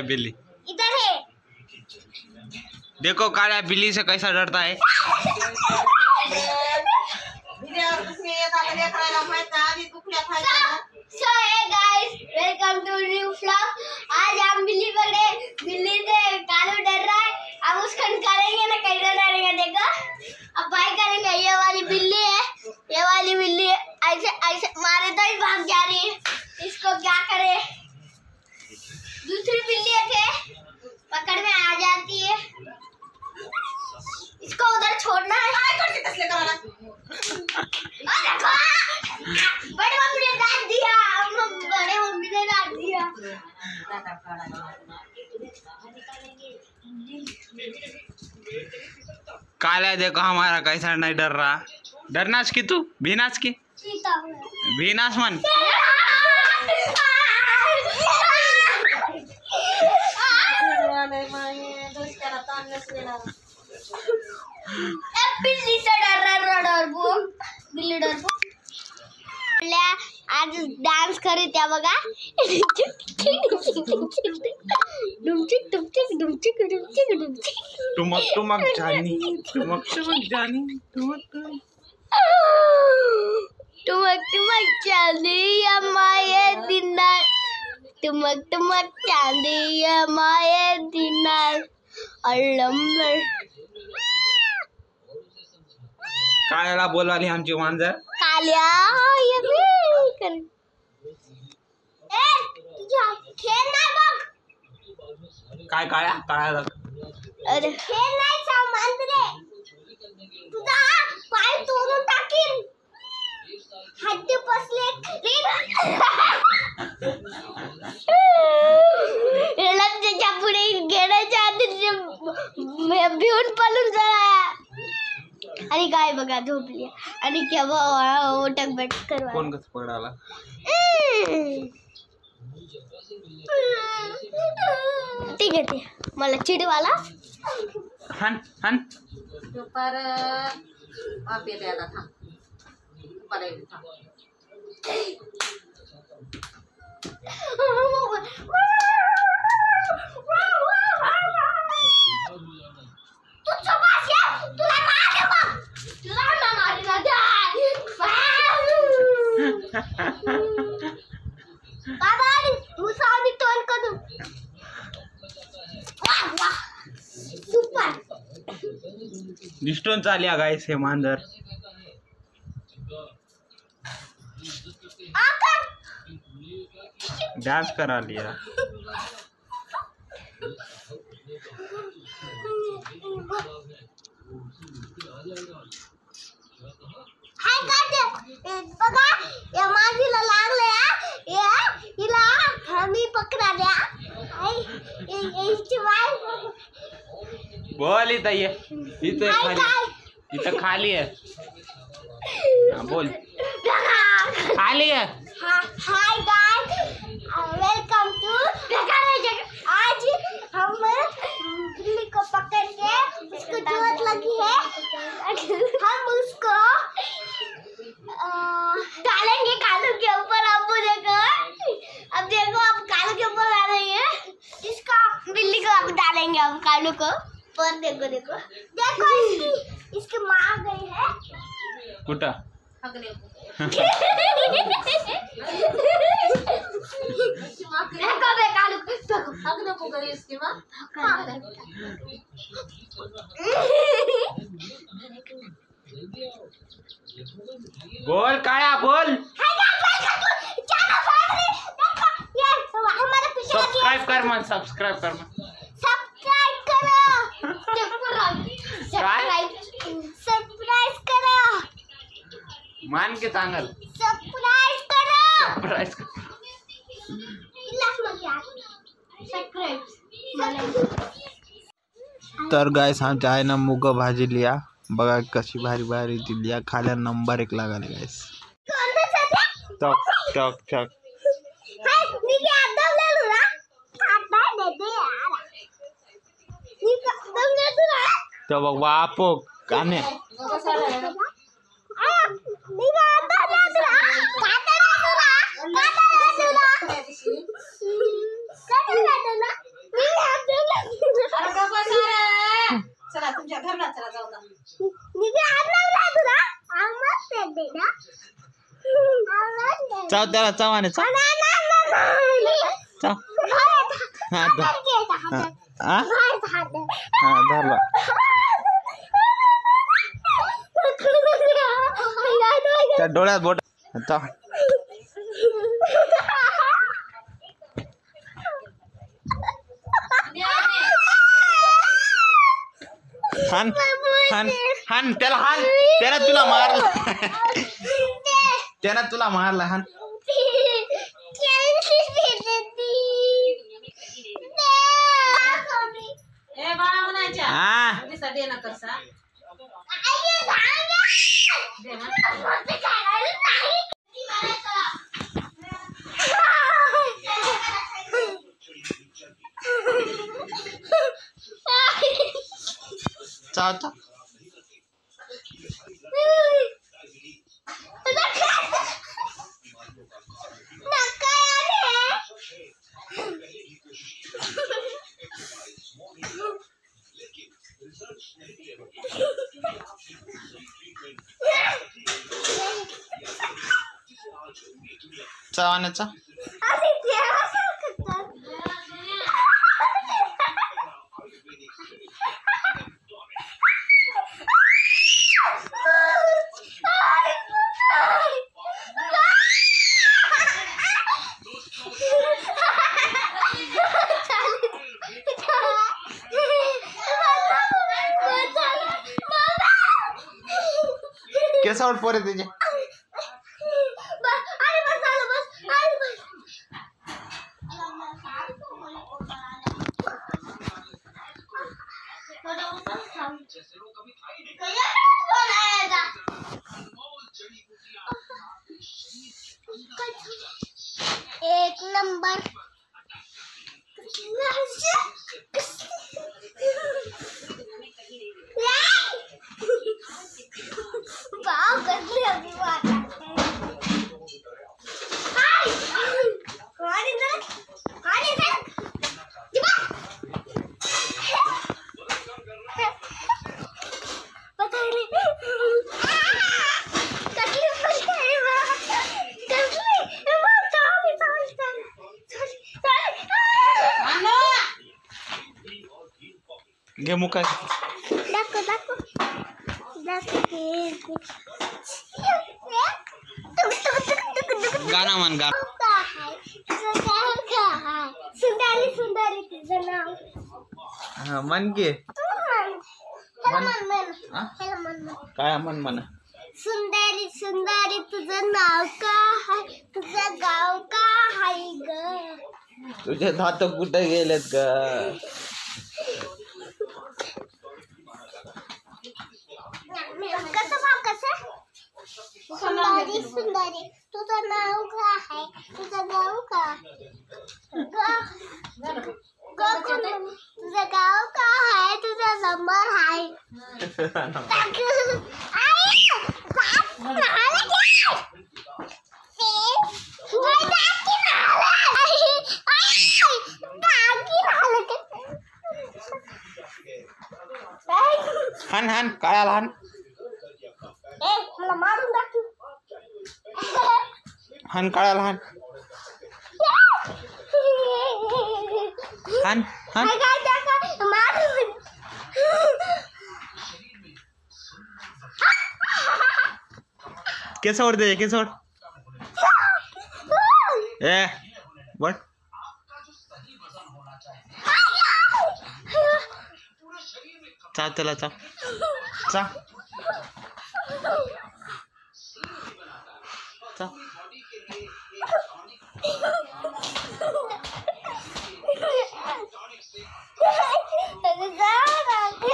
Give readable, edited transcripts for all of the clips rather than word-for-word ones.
बिल्ली? इधर है। देखो काला बिल्ली से कैसा डरता है। So hey guys, welcome to new vlog। आज हम बिल्ली पकड़े, बिल्ली से कालू डर रहा है। अब उसको निकालेंगे ना, कैसे डरेगा देखो। अब भाई करेंगे, ये वाली बिल्ली है, ये वाली बिल्ली है, ऐसे ऐसे मारे तो ही भाग जा रही है। इसको क्या करे। दूसरी बिल्ली है पकड़ में आ जाती है, इसको उधर छोड़ना है। देखो बड़े मम्मी ने डांट दिया, बड़े मम्मी ने डांट दिया। काला देखो हमारा कैसा नहीं डर रहा। डरनास की तू भीनास की भीनास मन। बिल्ली से डर रहा बिल्ली डर आज डान्स करे त्या बघा। टुमक टुमक जानी, टुमक टुमक जानी, टुमक टुमक टुमक चांदी माये दिना, टुमक टुमक चांदी माये दिना अल्लंबर। काळ्याला बोलवाली आमची मांजर। काल्या ये भी कर ए तुझा खेळ नाही बघ। काय काळ्या काळ्या अरे खेळ नाही सामान रे, तुझा पाय तोडून टाकीन, हड्डी पसले लक्षाच्या पुढे गेल्याच्या आधी भिवून पळून चला। आणि काय बघा झोपली आणि केव्हा ओटक बैठ करवा। कोण कसं पकडाला? ठीक आहे ते मला चिडवाला। हन हन पर आप ये दे था पर ये था तू चुपास या, तुला मागे बघ, तुला ना मागे बाबा मुसावी तोंड करू। वाह वाह सुपर। दिसतोन चालिया गाइस हे मांजर। आकर डांस करा लिया। हाय काटे बघा या माझीला लागले या हिला आम्ही पकडाल्या। याची वाय बोल इथं ये, इथं खाली, इथं खाली है। हाँ, बोल खाली है। Hi guys, welcome to. आज हम बिल्ली को पकड़ के उसको चोट लगी है, हम उसको डालेंगे कालू के ऊपर। अब देखो अब कालू के ऊपर आ रही है, इसका बिल्ली को अब डालेंगे अब कालू को। पर देखो देखो देखो इसकी माँ आ गई है। कुठं? अगले देखो बे कालू देखो अगले को करे इसके बाद बोल काया बोल। सब्सक्राइब कर मन, सब्सक्राइब कर मन, सब्सक्राइब करो, सब्सक्राइब करो मान के चांगल सब्सक्राइब करो। सरप्राइज तर गाइस आमच्या आईनं मुग भाजी लिया बघा कशी भारी भारी दिली। खाल्या नंबर 1 लागले गाइस। टक टक टक तो बघ बापो काने चाव त्याला चाव आणि चाव चाव हा हा धरला त्या डोळ्यात बोट चाव हान हान हान त्याला हान त्यानं तुला मारला त्यानं तुला मारला हान ए बाळा म्हणायच्या हा दिसा दे ना करसा दे ना चाव चाव चावण्याचा केसावर पोरे त्याचे एक नंबर वाव कसली अभिमान घे मुका दाखव दाखव गाणं म्हण गाणं सुंदरी सुंदरी तुझं नाव हा म्हण की काय म्हण म्हणा सुंदरी सुंदरी तुझं नाव काय तुझं गाव काय ग तुझे दात कुठे गेलेत ग कसं भाव कसं सुंदरी सुंदरी तुझं नाव काय तुझं गाव काय तुझं गाव काय तुझा नंबर आहे हान हान काळ्याला हान मला मारून दाखव हान काळ्याला हान हान हान केसावर दे केसावर ए बट चाव त्याला चाव चाव चाव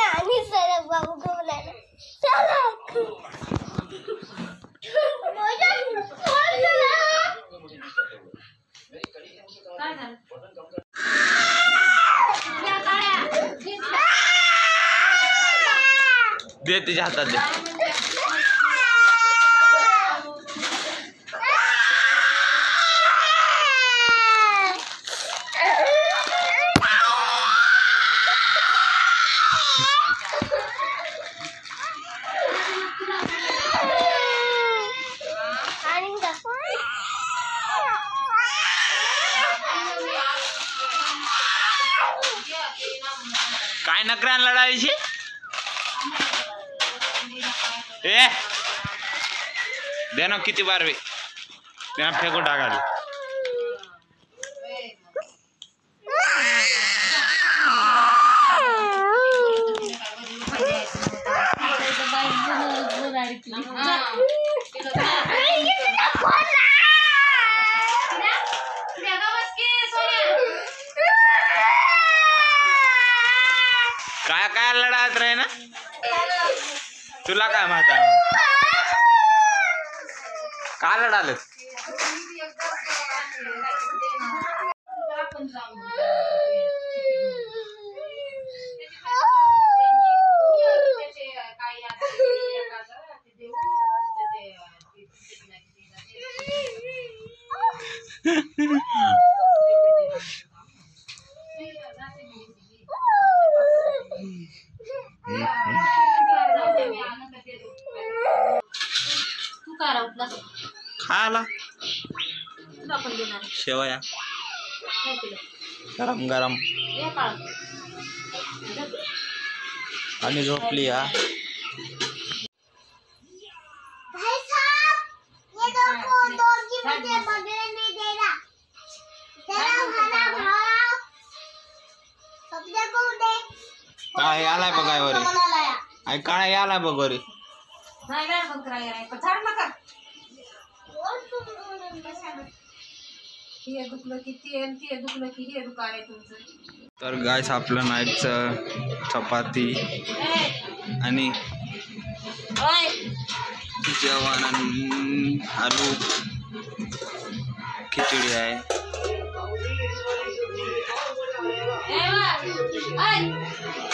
आणि सरक बाबू बोलायला काय झालं दे तिच्या हातात दे काय नकऱ्यान लढायची ए दे ना किती बार वे त्या फेकून टाकाली काय काय लढायत रे ना तुला काय माहित आहे का लढाले तू काय उठला खायला तुला पण देणार शेवया नाही केलं. गरम गरम ये काढ. आणि झोपली हा भाई साहब ये देखो डॉगी मुझे बगले नहीं दे रहा तेरा खाना भाव सब देखो दे काय आलाय बघाय वरे लाया आई काय आलाय बघ वरे नाही काय बंद करा यार पण झाड नका हे दुखलं की ते दुखलं की हे दुकान आहे तुमचं. तर गायस आपलं नाईटचं चपाती आणि ओय जेवण आणि आलू खिचडी आहे. ए वा ओय